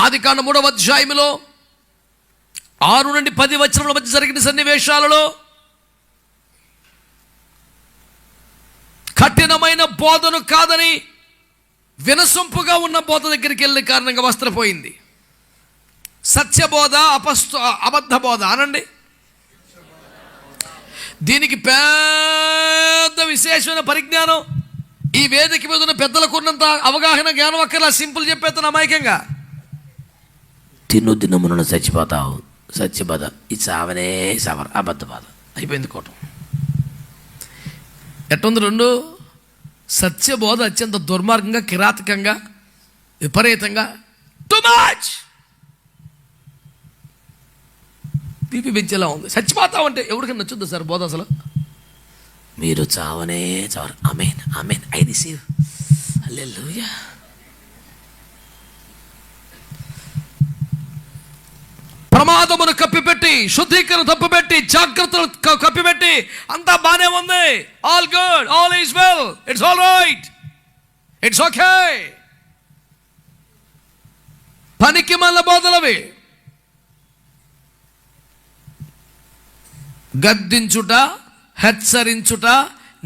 ఆదికాండం 3వ అధ్యాయంలో 6 నుండి 10 వచనముల మధ్య జరిగిన సన్నివేశాలలో కఠినమైన బోధను కాదని వినసొంపుగా ఉన్న బోధ దగ్గరికి వెళ్ళిన కారణంగా వస్త్రపోయింది. సత్యబోధ అబద్ధ బోధ అనండి. దీనికి పెద్ద విశేషమైన పరిజ్ఞానం ఈ వేదిక మీద ఉన్న పెద్దలకు ఉన్నంత అవగాహన జ్ఞానం అక్కర్లా. సింపుల్ చెప్పేస్తాను అమాయకంగా. దినమున చచ్చిపోతావు, సత్యబోధ ఈ చావనే చావరు, అబద్ధ బాధ అయిపోయింది కోటం. ఎట్టుంది? 2 సత్యబోధ అత్యంత దుర్మార్గంగా, కిరాతకంగా, విపరీతంగా, టూ మచ్ బీపీ పెంచేలా ఉంది. చచ్చిపోతావు అంటే ఎవరికైనా నచ్చుద్దా సార్ బోధ? అసలు మీరు చావనే చావరు. ఆమేన్ ఆమేన్, ఐ రిసీవ్, హల్లెలూయా. ప్రమాదమును కప్పిపెట్టి, శుద్ధీకరణ తప్పుపెట్టి, జాగ్రత్తలు కప్పిపెట్టి అంతా బానే ఉంది. All good, all is well, it's all right, it's okay. పనికి మళ్ళ బోధలవి. గద్దించుట, హెచ్చరించుట,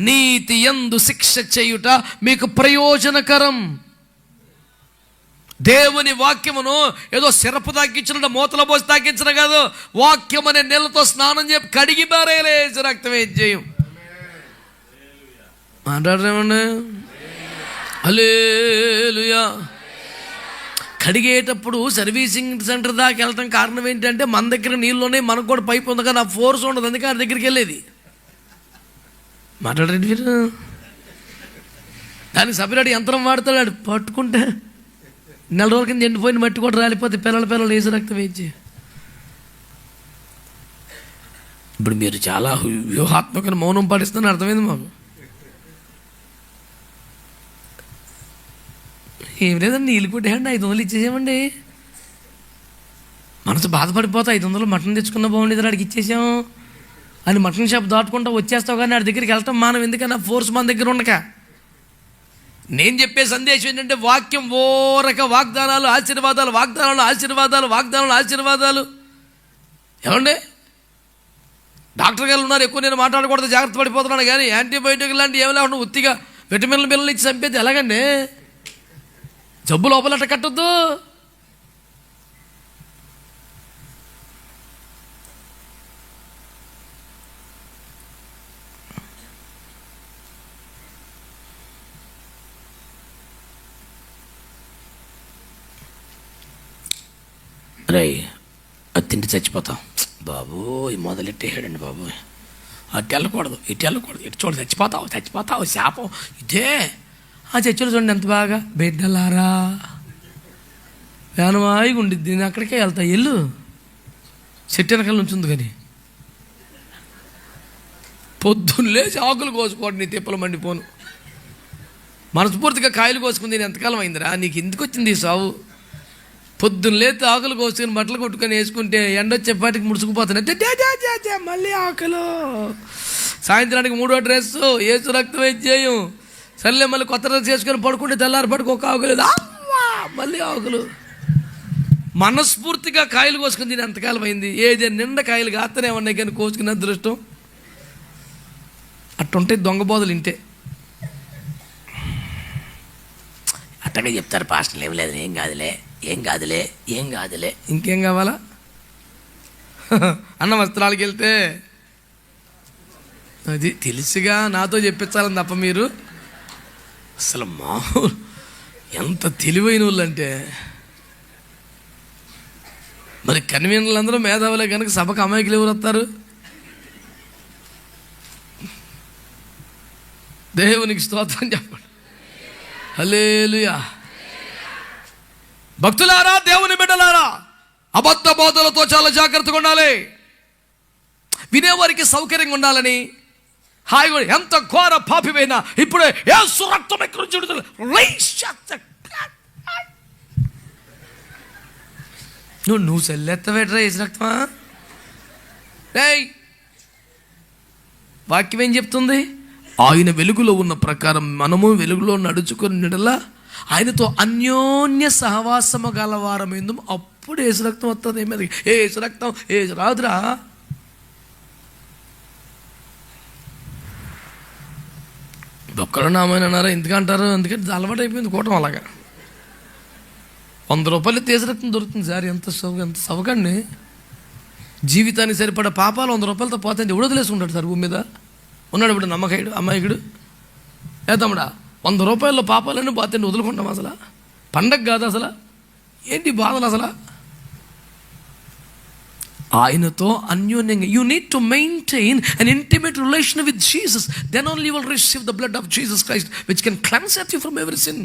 నీతి యందు శిక్ష చేయుట మీకు ప్రయోజనకరం. దేవుని వాక్యమును ఏదో సిరపు తాగించిన, మూతల పోసి తాగించిన కాదు. వాక్యం అనే నీళ్ళతో స్నానం చెప్పి కడిగి బారేసి రక్తం ఏం చేయం మాట్లాడరేమండి. హల్లెలూయా. కడిగేటప్పుడు సర్వీసింగ్ సెంటర్ దాకా వెళ్ళటం కారణం ఏంటంటే మన దగ్గర నీళ్ళునే, మనకు కూడా పైపు ఉంది కానీ ఆ ఫోర్స్ ఉండదు, అందుకే ఆ దగ్గరికి వెళ్ళేది. మాట్లాడండి మీరు. దానికి సపరేట్ యంత్రం వాడతాడు, పట్టుకుంటే 4 రోజుల కింద ఎండిపోయిన మట్టి కూడా రాలిపోతే పిల్లలు వేసి రక్తం వేయించి. ఇప్పుడు మీరు చాలా వ్యూహాత్మక మౌనం పాటిస్తున్నారు, అర్థమైంది మాకు. ఏం లేదండి, నీళ్ళు కొట్టేయండి, 500 ఇచ్చేసామండి. మనసు బాధపడిపోతా, 500 మటన్ తెచ్చుకున్న బాగుండేది, ఆడికి ఇచ్చేసాం అని మటన్ షాప్ దాటుకుంటా వచ్చేస్తావు. కానీ ఆడి దగ్గరికి వెళ్ళటం మానం, ఎందుకన్నా ఫోర్స్ మన దగ్గర ఉండక. నేను చెప్పే సందేశం ఏంటంటే వాక్యం ఓరక వాగ్దానాలు, ఆశీర్వాదాలు, వాగ్దానాలు, ఆశీర్వాదాలు, వాగ్దానాలు, ఆశీర్వాదాలు. ఏమండి డాక్టర్ గారు ఉన్నారు, ఎక్కువ నేను మాట్లాడకూడదు, జాగ్రత్త పడిపోతున్నాను. కానీ యాంటీబయోటిక్ లాంటివి ఏమి లేకుండా ఉత్తిగా విటమిన్ల బిల్లలు ఇచ్చి చంపేది ఎలాగండి? జబ్బు లోపలట కట్టొద్దు. రే అది తింటే చచ్చిపోతాం బాబు, మొదలెట్టేసాడండి బాబు. అటు వెళ్ళకూడదు, ఇటు వెళ్ళకూడదు, ఇటు చూడు చచ్చిపోతావు శాపం ఇదే. ఆ చర్చలు చూడండి ఎంత బాగా, బిడ్డలారా వేనవాయిగా ఉండిద్ది, నేను అక్కడికే వెళ్తా, ఎల్లు చెట్టు వెనకాల నుంచి ఉంది. కానీ పొద్దున్న లేచి ఆకులు కోసుకోండి, నీ తిప్పలు మండిపోను. మనస్ఫూర్తిగా కాయలు కోసుకుంది నేను ఎంతకాలం అయిందిరా, నీకు ఎందుకు వచ్చింది ఈ సావు? పొద్దున్న లేతే ఆకులు కోసుకొని బట్టలు కొట్టుకొని వేసుకుంటే ఎండొచ్చేపాటికి ముడుచుకుపోతున్నాయి, మళ్ళీ ఆకులు. సాయంత్రానికి 3వ డ్రెస్సు, ఏసు రక్తం వేయం, సర్లే మళ్ళీ కొత్త డ్రెస్ వేసుకొని పడుకుంటే తెల్లారిపాటికి ఒక ఆకు లేదు, మళ్ళీ ఆకులు. మనస్ఫూర్తిగా కాయలు కోసుకుని దీని ఎంతకాలం అయింది? ఏది నిండా కాయలు కాస్తనే ఉన్నాయి కానీ కోసుకునే అదృష్టం అట్టుంటే దొంగ బోధలు ఇంటే. అట్టనే చెప్తారు పాస్టర్లు, ఏం లేదు, ఏం కాదులే ఇంకేం కావాలా? అన్న వస్త్రాలకు వెళ్తే అది తెలుసుగా నాతో చెప్పించాలని తప్ప మీరు అసలు మామూలు ఎంత తెలివైన వాళ్ళు అంటే. మరి కన్వీనర్లందరూ మేధావులే కనుక సభకు అమాయకులు ఎవరు వస్తారు? దేవునికి స్తోత్రం చెప్పండి. హల్లెలూయా. భక్తులారా, దేవుని బిడ్డలారా, అబద్ధ బోధలతో చాలా జాగ్రత్తగా ఉండాలి. వినేవారికి సౌకర్యంగా ఉండాలని హాయిగా. ఎంత ఘోర పాపివైనా ఇప్పుడే యేసు రక్తం ఎక్కడ చూడుతుంది, నువ్వు సెల్లెత్తవేట్రా యేసు రక్తమా? వాక్యం ఏం చెప్తుంది? ఆయన వెలుగులో ఉన్న ప్రకారం మనము వెలుగులో నడుచుకున్నలా ఆయనతో అన్యోన్య సహవాసము గలవారమైందు, అప్పుడు ఏసు రక్తం వస్తుంది. ఏమది ఏసు రక్తం ఏసు రాదురా. ఒక్కరు నామని అన్నారా ఎందుకంటారు? ఎందుకంటే అలవాటు అయిపోయింది కూటం. అలాగా 100 రూపాయలు ఏసు రక్తం దొరుకుతుంది సార్. ఎంత సవకండి. జీవితానికి సరిపడా పాపాలు 100 రూపాయలతో పోతాయి. ఎవడు వదిలేసుకుంటాడు సార్ భూమి మీద? ఉన్నాడు ఇప్పుడు నమ్మకాయుడు అమ్మాయికుడు. తమ్ముడా 100 రూపాయల్లో పాపాలన్నీ పోతాయి, వదులుకుంటాం. అసలు పండగ కాదు అసలు. ఏంటి బాధలు అసలు? ఆయనతో అన్యోన్యంగా you need to maintain an intimate relation with Jesus. Then only you will receive the blood of Jesus Christ which can cleanses you from every sin.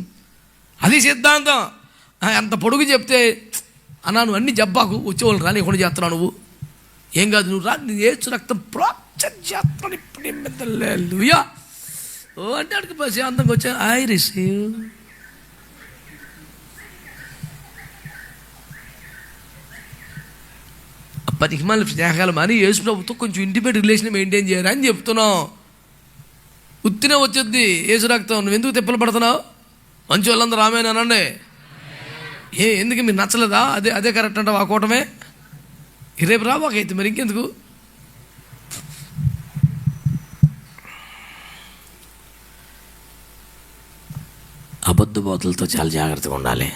అది సిద్ధాంతం. అంత పొడుగు చెప్తే అన్నా నువ్వు అన్ని జబ్బాకు వచ్చేవాళ్ళు రానికుండా చేస్తున్నావు. నువ్వు ఏం కాదు, నువ్వు రా, నీ ఏసు రక్తం ప్రోత్సహిస్తాను ఇప్పుడు అంటే అడిగి పసి అందంగా వచ్చా. I receive. పదికిమాల స్నేహాలు మాని యేసు ప్రభుతో కొంచెం ఇంటిమేట్ రిలేషన్ మెయింటైన్ చేయాలి అని చెప్తున్నావు. ఉత్తినే వచ్చేది యేసు రక్తం. నువ్వు ఎందుకు తిప్పలు పడుతున్నావు? మంచి వాళ్ళందరూ రామేనా అనండి. ఎందుకు మీరు నచ్చలేదా? అదే కరెక్ట్ అంటావు. ఆ కూటమే రేపు రాబాకైతే మరి ఇంకెందుకు? అబద్ధ బోధలతో చాలా జాగ్రత్తగా ఉండాలి.